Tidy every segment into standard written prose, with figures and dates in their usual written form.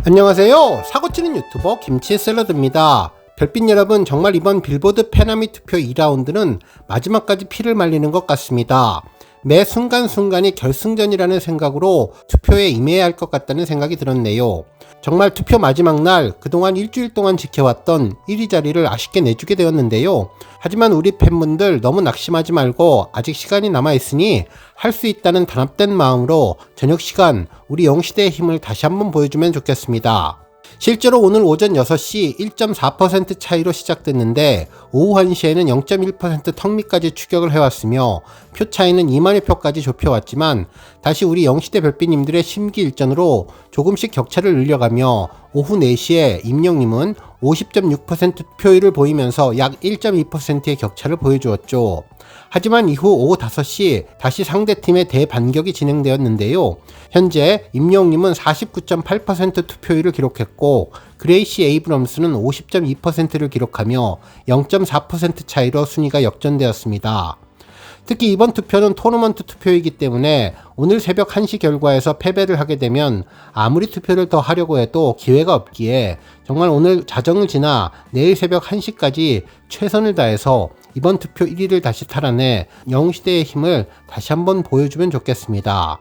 안녕하세요. 사고치는 유튜버 김치샐러드입니다. 별빛 여러분, 정말 이번 빌보드 페나미 투표 2라운드는 마지막까지 피를 말리는 것 같습니다. 매 순간순간이 결승전이라는 생각으로 투표에 임해야 할 것 같다는 생각이 들었네요. 정말 투표 마지막 날 그동안 일주일 동안 지켜왔던 1위 자리를 아쉽게 내주게 되었는데요. 하지만 우리 팬분들 너무 낙심하지 말고 아직 시간이 남아있으니 할 수 있다는 단합된 마음으로 저녁 시간 우리 영시대의 힘을 다시 한번 보여주면 좋겠습니다. 실제로 오늘 오전 6시 1.4% 차이로 시작됐는데 오후 1시에는 0.1% 턱 밑까지 추격을 해왔으며 표 차이는 2만여 표까지 좁혀왔지만 다시 우리 영시대 별빛님들의 심기일전으로 조금씩 격차를 늘려가며 오후 4시에 임영님은 50.6% 투표율을 보이면서 약 1.2%의 격차를 보여주었죠. 하지만 이후 오후 5시 다시 상대팀의 대반격이 진행되었는데요. 현재 임영님은 49.8% 투표율을 기록했고 그레이시 에이브럼스는 50.2%를 기록하며 0.4% 차이로 순위가 역전되었습니다. 특히 이번 투표는 토너먼트 투표이기 때문에 오늘 새벽 1시 결과에서 패배를 하게 되면 아무리 투표를 더 하려고 해도 기회가 없기에 정말 오늘 자정을 지나 내일 새벽 1시까지 최선을 다해서 이번 투표 1위를 다시 탈환해 영시대의 힘을 다시 한번 보여주면 좋겠습니다.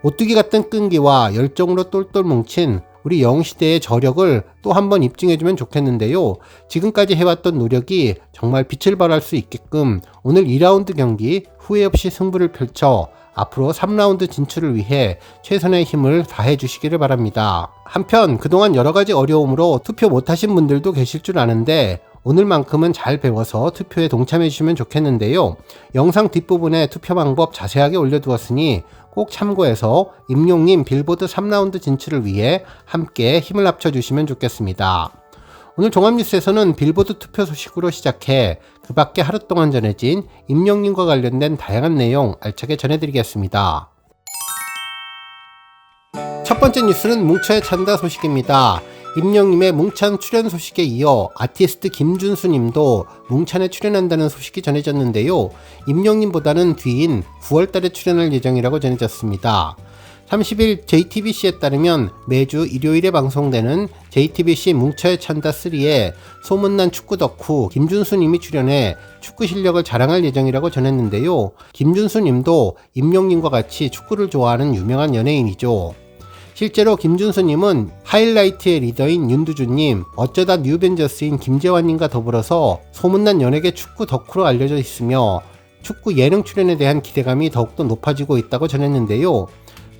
오뚜기 같은 끈기와 열정으로 똘똘 뭉친 우리 영시대의 저력을 또 한번 입증해주면 좋겠는데요. 지금까지 해왔던 노력이 정말 빛을 발할 수 있게끔 오늘 2라운드 경기 후회 없이 승부를 펼쳐 앞으로 3라운드 진출을 위해 최선의 힘을 다해 주시기를 바랍니다. 한편 그동안 여러가지 어려움으로 투표 못하신 분들도 계실 줄 아는데 오늘만큼은 잘 배워서 투표에 동참해 주시면 좋겠는데요. 영상 뒷부분에 투표 방법 자세하게 올려두었으니 꼭 참고해서 임용님 빌보드 3라운드 진출을 위해 함께 힘을 합쳐주시면 좋겠습니다. 오늘 종합뉴스에서는 빌보드 투표 소식으로 시작해 그 밖에 하루 동안 전해진 임용님과 관련된 다양한 내용 알차게 전해드리겠습니다. 첫 번째 뉴스는 뭉쳐야 찬다 소식입니다. 임영님의 뭉찬 출연 소식에 이어 아티스트 김준수님도 뭉찬에 출연한다는 소식이 전해졌는데요. 임영님보다는 뒤인 9월달에 출연할 예정이라고 전해졌습니다. 30일 JTBC에 따르면 매주 일요일에 방송되는 JTBC 뭉쳐야 찬다 3에 소문난 축구 덕후 김준수님이 출연해 축구 실력을 자랑할 예정이라고 전했는데요. 김준수님도 임영님과 같이 축구를 좋아하는 유명한 연예인이죠. 실제로 김준수님은 하이라이트의 리더인 윤두준님, 어쩌다 뉴벤져스인 김재환님과 더불어서 소문난 연예계 축구 덕후로 알려져 있으며 축구 예능 출연에 대한 기대감이 더욱더 높아지고 있다고 전했는데요.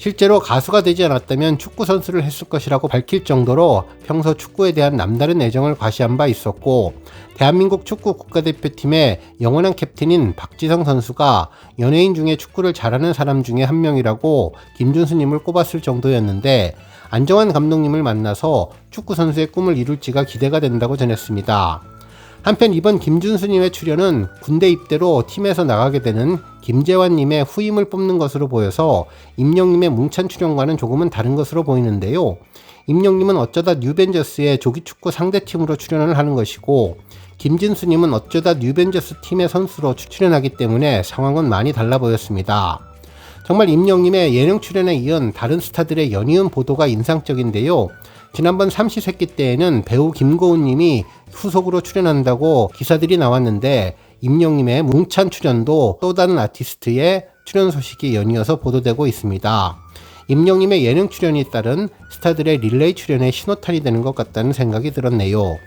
실제로 가수가 되지 않았다면 축구 선수를 했을 것이라고 밝힐 정도로 평소 축구에 대한 남다른 애정을 과시한 바 있었고 대한민국 축구 국가대표팀의 영원한 캡틴인 박지성 선수가 연예인 중에 축구를 잘하는 사람 중에 한 명이라고 김준수님을 꼽았을 정도였는데 안정환 감독님을 만나서 축구 선수의 꿈을 이룰지가 기대가 된다고 전했습니다. 한편 이번 김준수님의 출연은 군대 입대로 팀에서 나가게 되는 김재환님의 후임을 뽑는 것으로 보여서 임영님의 뭉찬 출연과는 조금은 다른 것으로 보이는데요. 임영님은 어쩌다 뉴벤져스의 조기축구 상대팀으로 출연을 하는 것이고 김진수님은 어쩌다 뉴벤져스 팀의 선수로 출연하기 때문에 상황은 많이 달라 보였습니다. 정말 임영님의 예능 출연에 이은 다른 스타들의 연이은 보도가 인상적인데요. 지난번 삼시세끼 때에는 배우 김고은님이 후속으로 출연한다고 기사들이 나왔는데 임영님의 뭉찬 출연도 또 다른 아티스트의 출연 소식이 연이어서 보도되고 있습니다. 임영님의 예능 출연이 따른 스타들의 릴레이 출연에 신호탄이 되는 것 같다는 생각이 들었네요.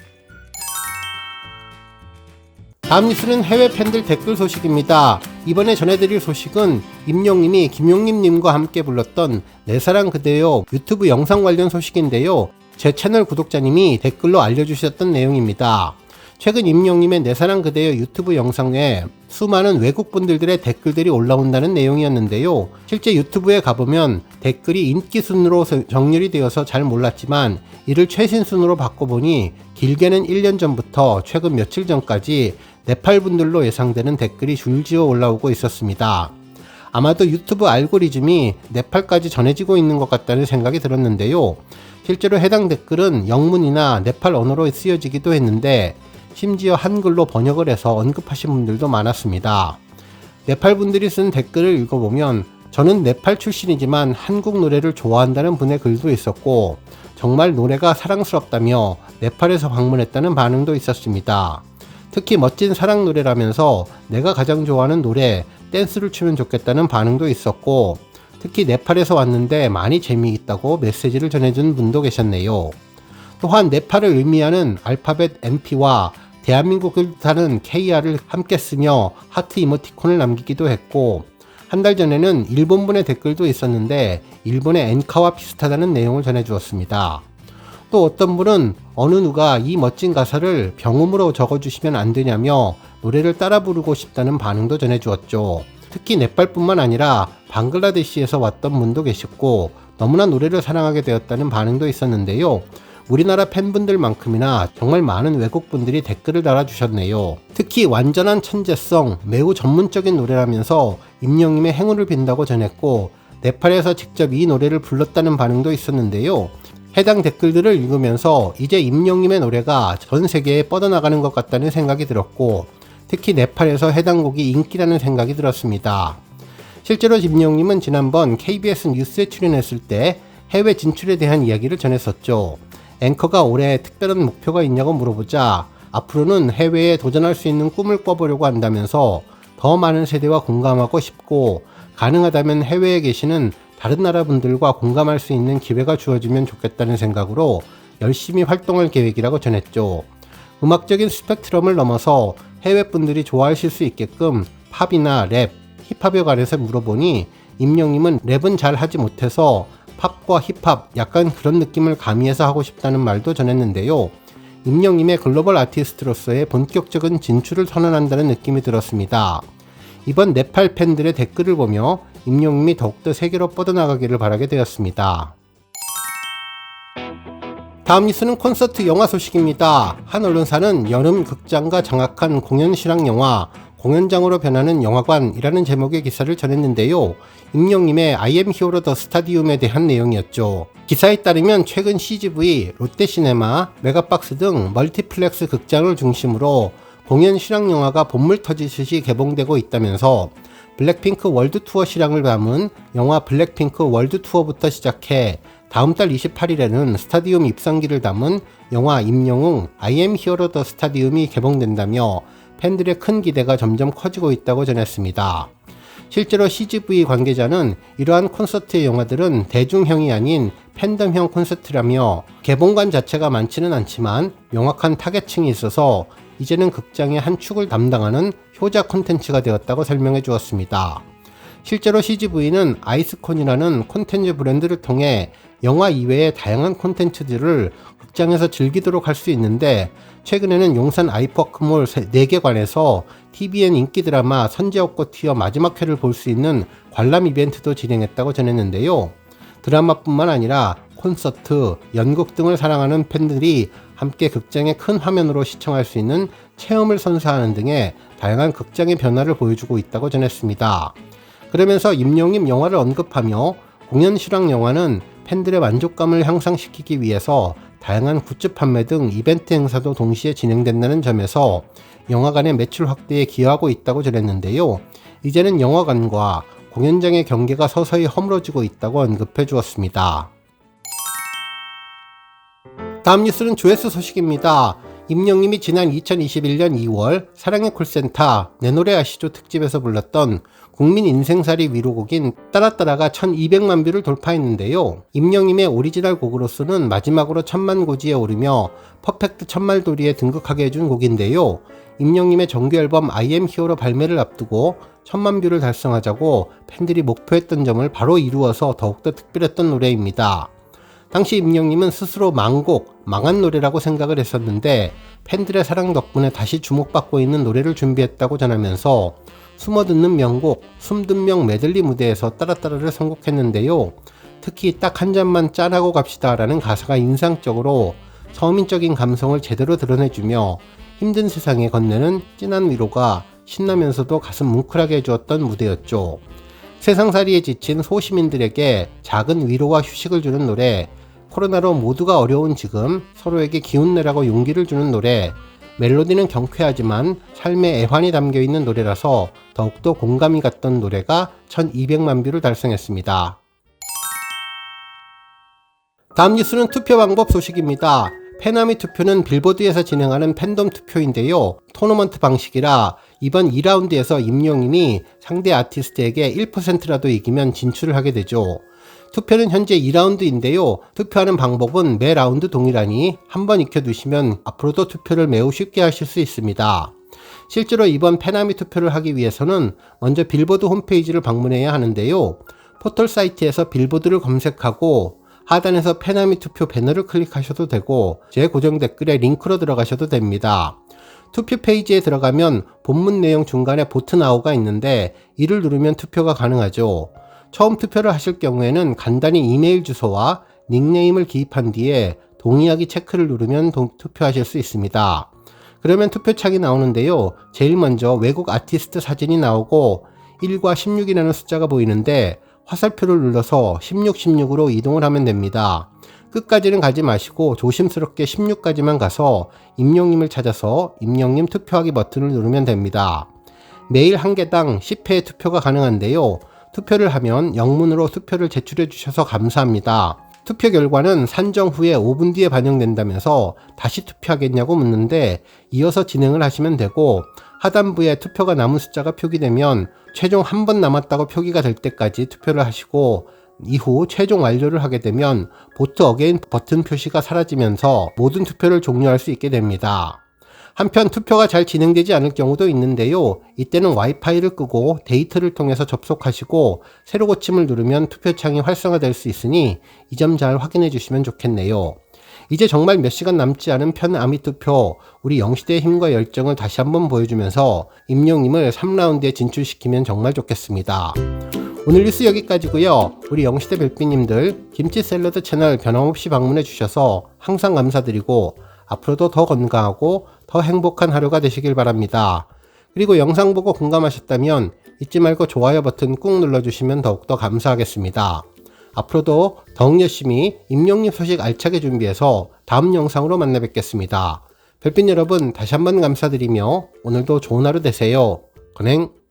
다음 뉴스는 해외 팬들 댓글 소식입니다. 이번에 전해드릴 소식은 임영님이 김용림님과 함께 불렀던 내 사랑 그대여 유튜브 영상 관련 소식인데요. 제 채널 구독자님이 댓글로 알려주셨던 내용입니다. 최근 임영님의 내 사랑 그대여 유튜브 영상에 수많은 외국분들의 댓글들이 올라온다는 내용이었는데요. 실제 유튜브에 가보면 댓글이 인기 순으로 정렬이 되어서 잘 몰랐지만 이를 최신 순으로 바꿔보니 길게는 1년 전부터 최근 며칠 전까지 네팔 분들로 예상되는 댓글이 줄지어 올라오고 있었습니다. 아마도 유튜브 알고리즘이 네팔까지 전해지고 있는 것 같다는 생각이 들었는데요. 실제로 해당 댓글은 영문이나 네팔 언어로 쓰여지기도 했는데 심지어 한글로 번역을 해서 언급하신 분들도 많았습니다. 네팔 분들이 쓴 댓글을 읽어보면 저는 네팔 출신이지만 한국 노래를 좋아한다는 분의 글도 있었고 정말 노래가 사랑스럽다며 네팔에서 방문했다는 반응도 있었습니다. 특히 멋진 사랑 노래라면서 내가 가장 좋아하는 노래, 댄스를 추면 좋겠다는 반응도 있었고 특히 네팔에서 왔는데 많이 재미있다고 메시지를 전해준 분도 계셨네요. 또한 네팔을 의미하는 알파벳 NP와 대한민국을 뜻하는 KR을 함께 쓰며 하트 이모티콘을 남기기도 했고 한 달 전에는 일본분의 댓글도 있었는데 일본의 엔카와 비슷하다는 내용을 전해주었습니다. 또 어떤 분은 어느 누가 이 멋진 가사를 병음으로 적어주시면 안 되냐며 노래를 따라 부르고 싶다는 반응도 전해주었죠. 특히 네팔뿐만 아니라 방글라데시에서 왔던 분도 계셨고 너무나 노래를 사랑하게 되었다는 반응도 있었는데요. 우리나라 팬분들만큼이나 정말 많은 외국분들이 댓글을 달아주셨네요. 특히 완전한 천재성, 매우 전문적인 노래라면서 임영님의 행운을 빈다고 전했고 네팔에서 직접 이 노래를 불렀다는 반응도 있었는데요. 해당 댓글들을 읽으면서 이제 임영님의 노래가 전 세계에 뻗어나가는 것 같다는 생각이 들었고 특히 네팔에서 해당 곡이 인기라는 생각이 들었습니다. 실제로 임영님은 지난번 KBS 뉴스에 출연했을 때 해외 진출에 대한 이야기를 전했었죠. 앵커가 올해 특별한 목표가 있냐고 물어보자 앞으로는 해외에 도전할 수 있는 꿈을 꿔보려고 한다면서 더 많은 세대와 공감하고 싶고 가능하다면 해외에 계시는 다른 나라 분들과 공감할 수 있는 기회가 주어지면 좋겠다는 생각으로 열심히 활동할 계획이라고 전했죠. 음악적인 스펙트럼을 넘어서 해외 분들이 좋아하실 수 있게끔 팝이나 랩, 힙합에 관해서 물어보니 임영님은 랩은 잘 하지 못해서 팝과 힙합 약간 그런 느낌을 가미해서 하고 싶다는 말도 전했는데요. 임영님의 글로벌 아티스트로서의 본격적인 진출을 선언한다는 느낌이 들었습니다. 이번 네팔 팬들의 댓글을 보며 임영님이 더욱더 세계로 뻗어나가기를 바라게 되었습니다. 다음 뉴스는 콘서트 영화 소식입니다. 한 언론사는 여름 극장과 장악한 공연 실황 영화 공연장으로 변하는 영화관이라는 제목의 기사를 전했는데요. 임영님의 I am hero the stadium에 대한 내용이었죠. 기사에 따르면 최근 CGV, 롯데시네마, 메가박스 등 멀티플렉스 극장을 중심으로 공연 실황 영화가 본물 터지듯이 개봉되고 있다면서 블랙핑크 월드 투어 실황을 담은 영화 블랙핑크 월드 투어부터 시작해 다음 달 28일에는 스타디움 입성기를 담은 영화 임영웅 I am hero the stadium이 개봉된다며 팬들의 큰 기대가 점점 커지고 있다고 전했습니다. 실제로 CGV 관계자는 이러한 콘서트의 영화들은 대중형이 아닌 팬덤형 콘서트라며 개봉관 자체가 많지는 않지만 명확한 타겟층이 있어서 이제는 극장의 한 축을 담당하는 효자 콘텐츠가 되었다고 설명해 주었습니다. 실제로 CGV는 아이스콘이라는 콘텐츠 브랜드를 통해 영화 이외의 다양한 콘텐츠들을 극장에서 즐기도록 할 수 있는데 최근에는 용산 아이파크몰 4개관에서 TVN 인기 드라마 선제옥고 티어 마지막 회를 볼 수 있는 관람 이벤트도 진행했다고 전했는데요. 드라마뿐만 아니라 콘서트, 연극 등을 사랑하는 팬들이 함께 극장의 큰 화면으로 시청할 수 있는 체험을 선사하는 등의 다양한 극장의 변화를 보여주고 있다고 전했습니다. 그러면서 임영님 영화를 언급하며 공연 실황 영화는 팬들의 만족감을 향상시키기 위해서 다양한 굿즈 판매 등 이벤트 행사도 동시에 진행된다는 점에서 영화관의 매출 확대에 기여하고 있다고 전했는데요. 이제는 영화관과 공연장의 경계가 서서히 허물어지고 있다고 언급해 주었습니다. 다음 뉴스는 조회수 소식입니다. 임영님이 지난 2021년 2월 사랑의 콜센터 내 노래 아시죠 특집에서 불렀던 국민 인생살이 위로곡인 따라따라가 1200만 뷰를 돌파했는데요. 임영님의 오리지널 곡으로서는 마지막으로 1000만 고지에 오르며 퍼펙트 천말돌이에 등극하게 해준 곡인데요. 임영님의 정규 앨범 I am hero 발매를 앞두고 1000만 뷰를 달성하자고 팬들이 목표했던 점을 바로 이루어서 더욱더 특별했던 노래입니다. 당시 임영님은 스스로 망곡, 망한 노래라고 생각을 했었는데 팬들의 사랑 덕분에 다시 주목받고 있는 노래를 준비했다고 전하면서 숨어듣는 명곡, 숨든 명 메들리 무대에서 따라따라를 선곡했는데요. 특히 딱 한 잔만 짠하고 갑시다 라는 가사가 인상적으로 서민적인 감성을 제대로 드러내주며 힘든 세상에 건네는 진한 위로가 신나면서도 가슴 뭉클하게 해주었던 무대였죠. 세상살이에 지친 소시민들에게 작은 위로와 휴식을 주는 노래, 코로나로 모두가 어려운 지금 서로에게 기운내라고 용기를 주는 노래, 멜로디는 경쾌하지만 삶의 애환이 담겨있는 노래라서 더욱더 공감이 갔던 노래가 1200만 뷰를 달성했습니다. 다음 뉴스는 투표 방법 소식입니다. 페나미 투표는 빌보드에서 진행하는 팬덤 투표인데요. 토너먼트 방식이라 이번 2라운드에서 임영임이 상대 아티스트에게 1%라도 이기면 진출을 하게 되죠. 투표는 현재 2라운드인데요. 투표하는 방법은 매 라운드 동일하니 한번 익혀두시면 앞으로도 투표를 매우 쉽게 하실 수 있습니다. 실제로 이번 페나미 투표를 하기 위해서는 먼저 빌보드 홈페이지를 방문해야 하는데요. 포털 사이트에서 빌보드를 검색하고 하단에서 페나미 투표 배너를 클릭하셔도 되고 제 고정 댓글에 링크로 들어가셔도 됩니다. 투표 페이지에 들어가면 본문 내용 중간에 보트 나우가 있는데 이를 누르면 투표가 가능하죠. 처음 투표를 하실 경우에는 간단히 이메일 주소와 닉네임을 기입한 뒤에 동의하기 체크를 누르면 투표하실 수 있습니다. 그러면 투표창이 나오는데요. 제일 먼저 외국 아티스트 사진이 나오고 1과 16이라는 숫자가 보이는데 화살표를 눌러서 16, 16으로 이동을 하면 됩니다. 끝까지는 가지 마시고 조심스럽게 16까지만 가서 임영님을 찾아서 임영님 투표하기 버튼을 누르면 됩니다. 매일 한 개당 10회 투표가 가능한데요. 투표를 하면 영문으로 투표를 제출해 주셔서 감사합니다. 투표 결과는 산정 후에 5분 뒤에 반영된다면서 다시 투표하겠냐고 묻는데 이어서 진행을 하시면 되고 하단부에 투표가 남은 숫자가 표기되면 최종 한 번 남았다고 표기가 될 때까지 투표를 하시고 이후 최종 완료를 하게 되면 보트 어게인 버튼 표시가 사라지면서 모든 투표를 종료할 수 있게 됩니다. 한편 투표가 잘 진행되지 않을 경우도 있는데요. 이때는 와이파이를 끄고 데이터를 통해서 접속하시고 새로 고침을 누르면 투표창이 활성화될 수 있으니 이 점 잘 확인해 주시면 좋겠네요. 이제 정말 몇 시간 남지 않은 페나미 투표, 우리 영시대의 힘과 열정을 다시 한번 보여주면서 임영님을 3라운드에 진출시키면 정말 좋겠습니다. 오늘 뉴스 여기까지고요. 우리 영시대 별빛님들 김치 샐러드 채널 변함없이 방문해 주셔서 항상 감사드리고 앞으로도 더 건강하고 더 행복한 하루가 되시길 바랍니다. 그리고 영상 보고 공감하셨다면 잊지 말고 좋아요 버튼 꾹 눌러주시면 더욱더 감사하겠습니다. 앞으로도 더욱 열심히 임영님 소식 알차게 준비해서 다음 영상으로 만나 뵙겠습니다. 별빛 여러분 다시 한번 감사드리며 오늘도 좋은 하루 되세요. 건행!